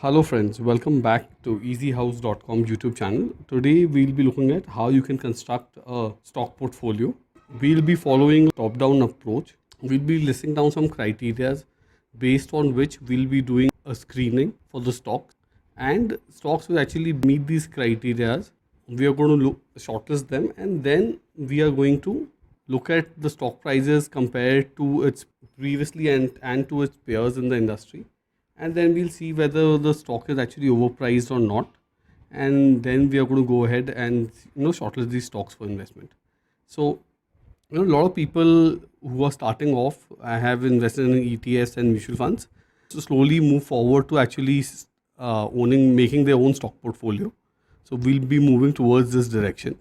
Hello friends, welcome back to EzeeHouse.com YouTube channel. Today we'll be looking at how you can construct a stock portfolio. We'll be following a top-down approach. We'll be listing down some criteria based on which we'll be doing a screening for the stocks, and stocks will actually meet these criteria. We are going to shortlist them, and then we are going to look at the stock prices compared to its previously and to its peers in the industry, and then we'll see whether the stock is actually overpriced or not, and then we are going to go ahead and shortlist these stocks for investment. So a lot of people who are starting off have invested in ETFs and mutual funds to slowly move forward to actually making their own stock portfolio. So we'll be moving towards this direction.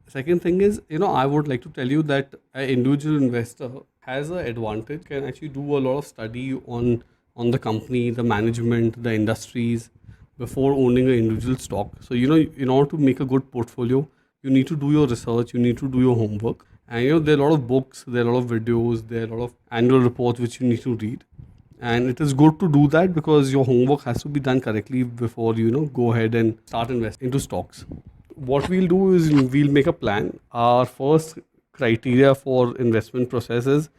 Second thing is, I would like to tell you that an individual investor has an advantage, can actually do a lot of study on the company, the management, the industries before owning an individual stock. So, in order to make a good portfolio, you need to do your research, you need to do your homework. And, there are a lot of books, there are a lot of videos, there are a lot of annual reports which you need to read. And it is good to do that because your homework has to be done correctly before go ahead and start investing into stocks. What we'll do is we'll make a plan. Our first criteria for investment process is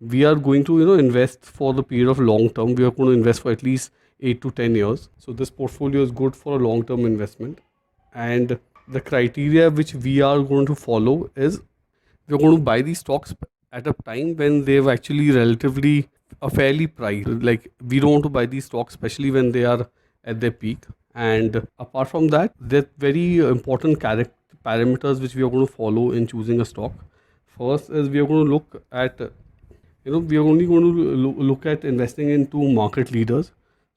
we are going to invest for the period of long term. We are going to invest for at least 8 to 10 years. So this portfolio is good for a long term investment. And the criteria which we are going to follow is we're going to buy these stocks at a time when they've actually relatively a fairly priced. Like, we don't want to buy these stocks especially when they are at their peak. And apart from that, there are very important parameters which we are going to follow in choosing a stock. First is we are going to look at we are only going to look at investing into market leaders.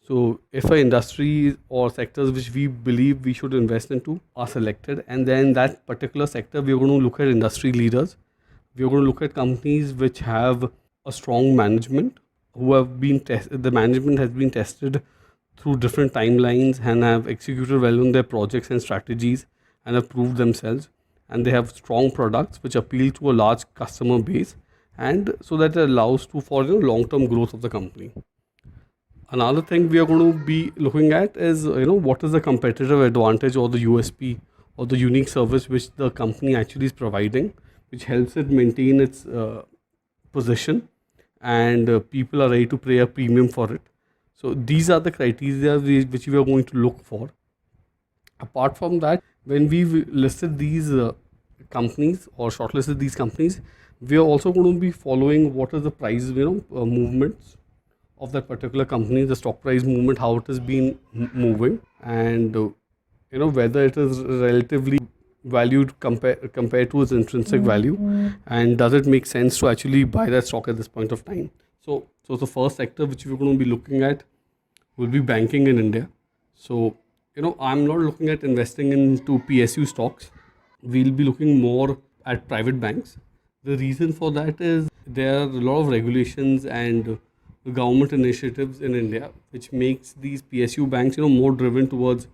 So if an industry or sectors which we believe we should invest into are selected, and then that particular sector, we are going to look at industry leaders. We are going to look at companies which have a strong management, who have been the management has been tested through different timelines and have executed well on their projects and strategies and have proved themselves, and they have strong products which appeal to a large customer base, and so that it allows for long-term growth of the company. Another thing we are going to be looking at is what is the competitive advantage or the USP or the unique service which the company actually is providing, which helps it maintain its position, and people are ready to pay a premium for it. So these are the criteria which we are going to look for. Apart from that, when we listed these companies or shortlisted these companies, we are also going to be following what is the price movements of that particular company, the stock price movement, how it has been moving, and whether it is relatively valued compared to its intrinsic value, and does it make sense to actually buy that stock at this point of time. So the first sector which we're going to be looking at will be banking in India. So I'm not looking at investing into PSU stocks. We'll be looking more at private banks. The reason for that is there are a lot of regulations and government initiatives in India which makes these PSU banks more driven towards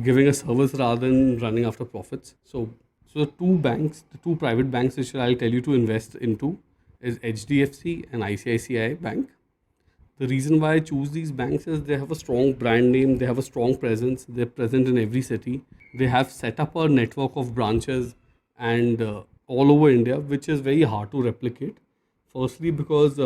giving a service rather than running after profits. So the two private banks which I'll tell you to invest into is HDFC and ICICI Bank. The reason why I choose these banks is they have a strong brand name, they have a strong presence, they're present in every city. They have set up a network of branches and all over India, which is very hard to replicate. Firstly, because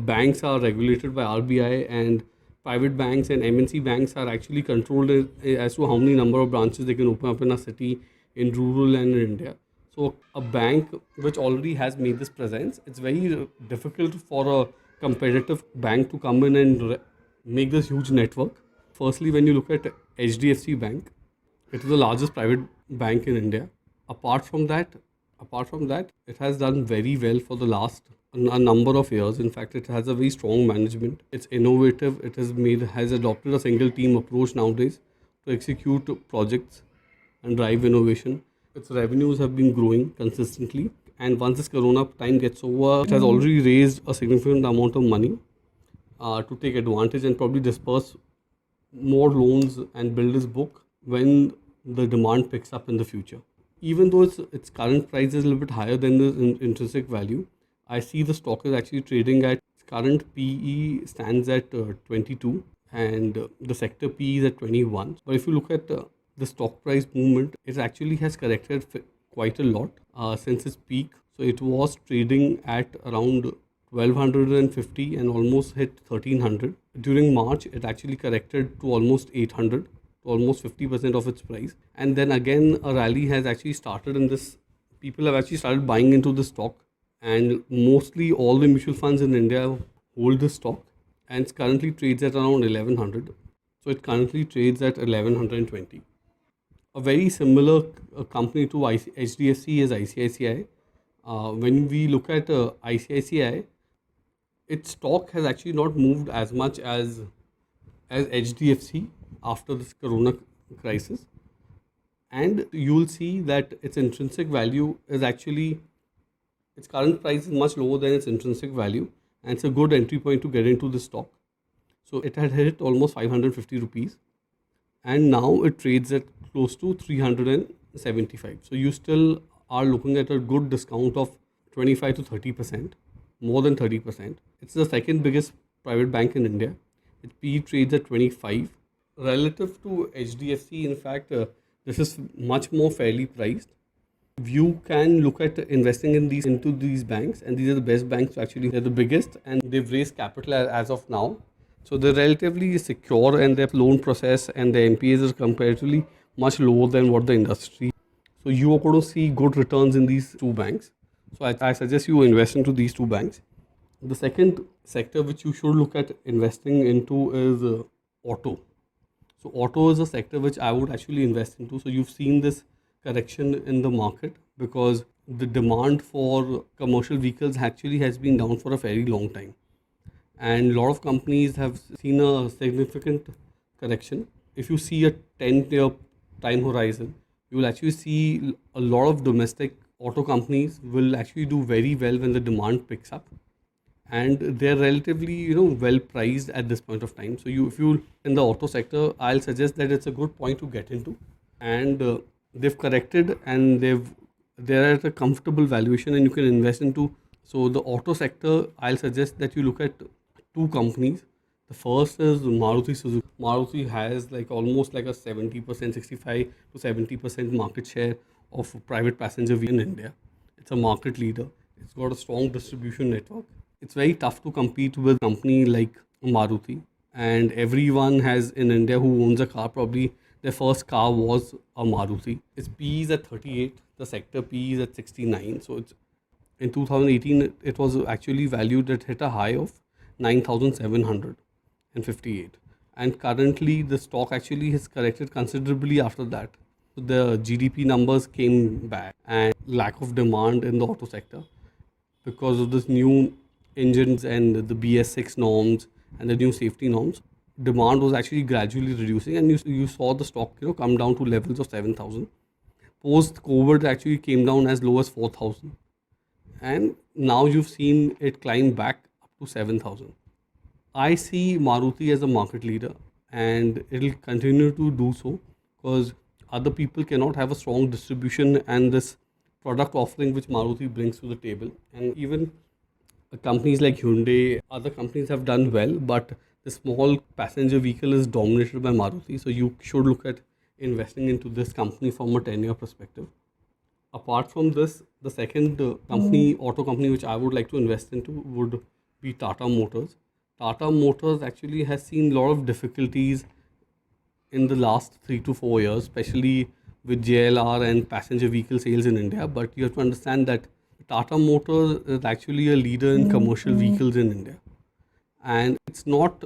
banks are regulated by RBI, and private banks and MNC banks are actually controlled as to how many number of branches they can open up in a city, in rural and in India. So a bank which already has made this presence, it's very difficult for a competitive bank to come in and make this huge network. Firstly, when you look at HDFC Bank, it is the largest private bank in India. Apart from that, it has done very well for the last a number of years. In fact, it has a very strong management. It's innovative. It has adopted a single team approach nowadays to execute projects and drive innovation. Its revenues have been growing consistently, and once this corona time gets over, it has already raised a significant amount of money to take advantage and probably disperse more loans and build its book when the demand picks up in the future. Even though its current price is a little bit higher than the intrinsic value, I see the stock is actually trading at its current PE stands at 22. and the sector P is at 21. But if you look at the stock price movement, it actually has corrected quite a lot since its peak. So it was trading at around 1250 and almost hit 1300. During March, it actually corrected to almost 800, to almost 50% of its price. And then again, a rally has actually started in this. People have actually started buying into the stock, and mostly all the mutual funds in India hold the stock, and it currently trades at around 1100. So it currently trades at 1120. A very similar company to HDFC is ICICI. When we look at ICICI, its stock has actually not moved as much as HDFC after this Corona crisis, and you'll see that its intrinsic value is actually, its current price is much lower than its intrinsic value, and it's a good entry point to get into the stock. So it had hit almost 550 rupees, and now it trades at close to 375. So you still are looking at a good discount of 25 to 30%, more than 30%. It's the second biggest private bank in India. Its PE trades at 25. Relative to HDFC, in fact, this is much more fairly priced. You can look at investing into these banks, and these are the best banks. Actually, they're the biggest, and they've raised capital as of now. So they're relatively secure, and their loan process and the NPAs is comparatively much lower than what the industry. So you are going to see good returns in these two banks. So I suggest you invest into these two banks. The second sector which you should look at investing into is auto. So auto is a sector which I would actually invest into. So you've seen this correction in the market because the demand for commercial vehicles actually has been down for a very long time, and a lot of companies have seen a significant correction. If you see a 10-year time horizon, you will actually see a lot of domestic auto companies will actually do very well when the demand picks up, and they're relatively well priced at this point of time. So if you in the auto sector, I'll suggest that it's a good point to get into, and they've corrected, and they're at a comfortable valuation, and you can invest into. So the auto sector, I'll suggest that you look at two companies. The first is Maruti Suzuki. Maruti has like almost like a 70%, 65 to 70% market share of private passenger vehicle in India. It's a market leader. It's got a strong distribution network. It's very tough to compete with a company like Maruti. And everyone has in India who owns a car, probably their first car was a Maruti. Its PE is at 38. The sector PE is at 69. So it's in 2018, it was actually valued at hit a high of 9,758. And currently, the stock actually has corrected considerably after that. So the GDP numbers came back, and lack of demand in the auto sector because of this new engines and the BS6 norms and the new safety norms. Demand was actually gradually reducing, and you saw the stock come down to levels of 7,000. Post COVID, actually came down as low as 4,000, and now you've seen it climb back up to 7,000. I see Maruti as a market leader, and it'll continue to do so because other people cannot have a strong distribution and this product offering which Maruti brings to the table. And even companies like Hyundai, other companies have done well, but the small passenger vehicle is dominated by Maruti. So you should look at investing into this company from a 10-year perspective. Apart from this, the second auto company which I would like to invest into would be Tata Motors. Tata Motors actually has seen a lot of difficulties in the last 3 to 4 years, especially with JLR and passenger vehicle sales in India. But you have to understand that Tata Motors is actually a leader in commercial vehicles in India. And it's not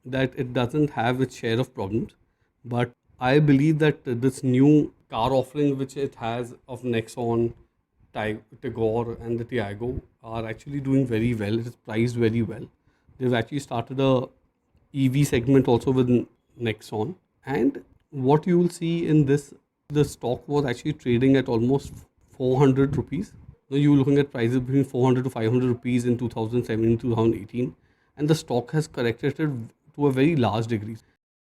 that it doesn't have its share of problems, but I believe that this new car offering which it has of Nexon, Tigor and the Tiago are actually doing very well. It is priced very well. They've actually started a EV segment also with Nexon. And what you will see in this, the stock was actually trading at almost 400 rupees. Now you're looking at prices between 400 to 500 rupees in 2017, 2018. And the stock has corrected to a very large degree.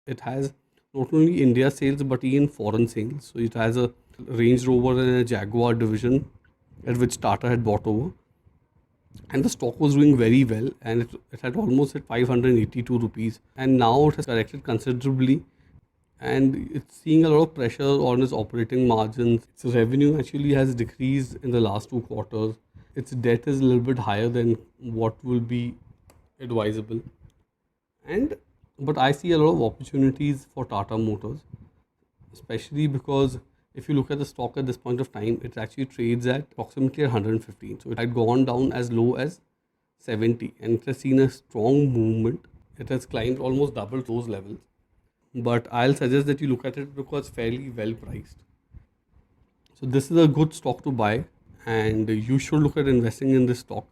It has not only India sales but even foreign sales. So it has a Range Rover and a Jaguar division at which Tata had bought over. and the stock was doing very well, and it had almost hit 582 rupees, and now it has corrected considerably, and it's seeing a lot of pressure on its operating margins. Its revenue actually has decreased in the last 2 quarters. Its debt is a little bit higher than what will be advisable, and but I see a lot of opportunities for Tata Motors, especially because if you look at the stock at this point of time, it actually trades at approximately 115. So it had gone down as low as 70, and it has seen a strong movement. It has climbed almost double those levels. But I'll suggest that you look at it because fairly well priced. So this is a good stock to buy, and you should look at investing in this stock.